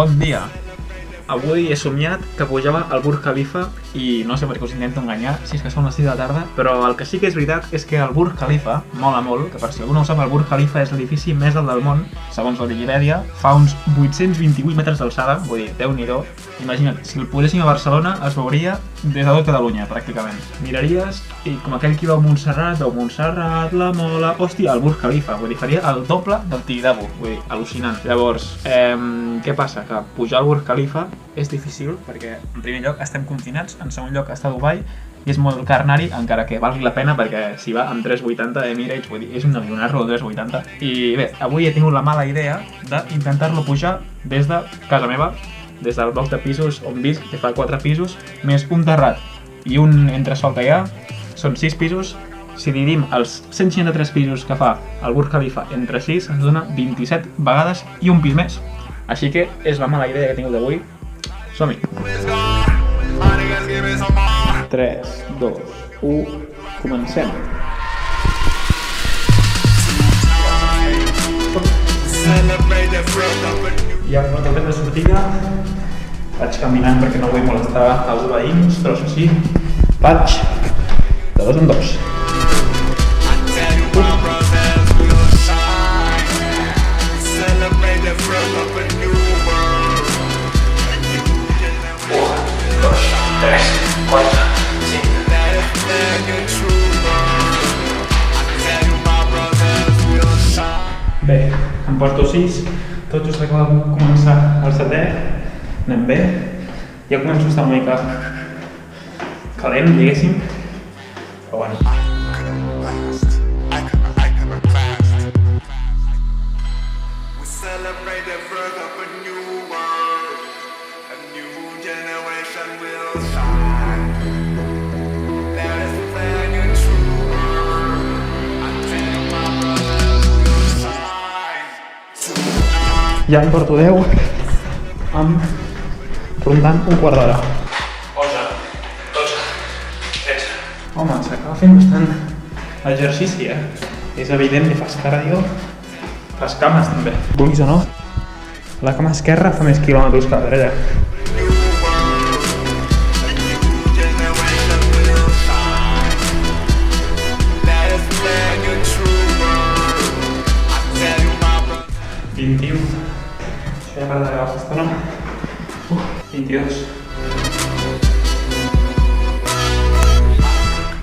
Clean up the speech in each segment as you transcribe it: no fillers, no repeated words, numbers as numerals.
Bon dia! Avui he somiat que pujava al Burj Khalifa i no sé per què us intento enganyar, si és que són les 6 de la tarda, però el que sí que és veritat és que el Burj Khalifa mola molt, que per si algú no ho sap, el Burj Khalifa és l'edifici més alt del món, segons la Wikipedia, fa uns 828 metres d'alçada, vull dir, Déu-n'hi-do. Imagina't, si el poséssim a Barcelona es veuria des de tot Catalunya, pràcticament. Miraries i com aquell qui veu Montserrat, la Mola... Hòstia, el Burj Khalifa, vull dir, faria el doble del Tibidabo, vull dir, al·lucinant. Llavors, què passa? Que pujar al Burj Khalifa és difícil perquè, en primer lloc, estem confinats, en segon lloc, està a Dubai i és molt car anar-hi, encara que valgui la pena perquè s'hi va amb 3,80 Emirates, vull dir, és un avionarro de 3,80. I bé, avui he tingut la mala idea d'intentar-lo pujar des de casa meva, des del bloc de pisos on visc, que fa 4 pisos, més un terrat i un entresòl que hi ha, són 6 pisos. Si dividim els 163 pisos que fa el Burj Khalifa entre 6, ens dona 27 vegades i un pis més. Així que és la mala idea que he tingut d'avui. Som-hi! 3, 2, 1, comencem! Ja he portat de sortida, vaig caminant perquè no vull molestar els veïns, però això sí, vaig de dos en dos. Bé, em porto 6, tot just acaba de començar el 7è, anem bé, ja començo a estar una mica calent, diguéssim, però bueno. Ja em porto 10 amb rondant un quart d'hora. 11, 12, 13... Home, s'acaba fent bastant exercici, És evident que fas cardio, fas cames també. Vulguis o no, la cama esquerra fa més quilòmetres que la dreta. Ja per darrere l'estona. 22.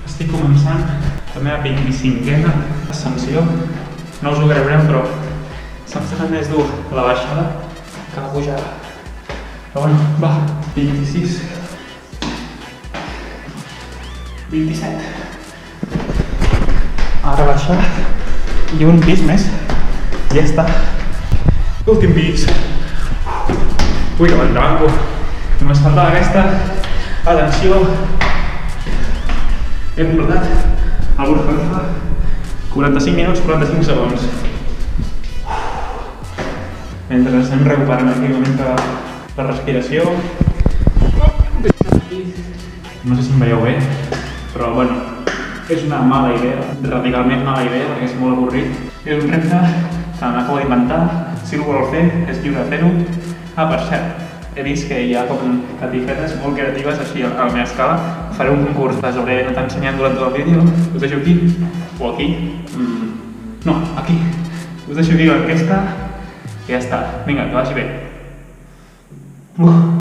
Estic començant la meva 25a ascensió. No us ho creureu, però se'm farà més dur la baixada que la pujada. Però bueno, va, 26. 27. Ara baixar i un pis més. Ja està. Últim pis. Ui, que m'entrebanco. Només faltava aquesta. Atenció. He completat el Burj Khalifa. 45 minuts, 45 segons. Mentre estem recuperant aquí una mica la respiració. No sé si em veieu bé, però bueno, és una mala idea, radicalment mala idea, perquè és molt avorrit. És un repte que m'acabo d'inventar. Si algú vol fer, és lliure de fer-ho. Per cert, he vist que hi ha com catifetes molt creatives així a la meva escala. Faré un concurs de sobre anar ensenyant durant tot el vídeo. Us deixo aquí, o aquí. No, aquí. Us deixo aquí l'enquesta i ja està. Vinga, que vagi bé.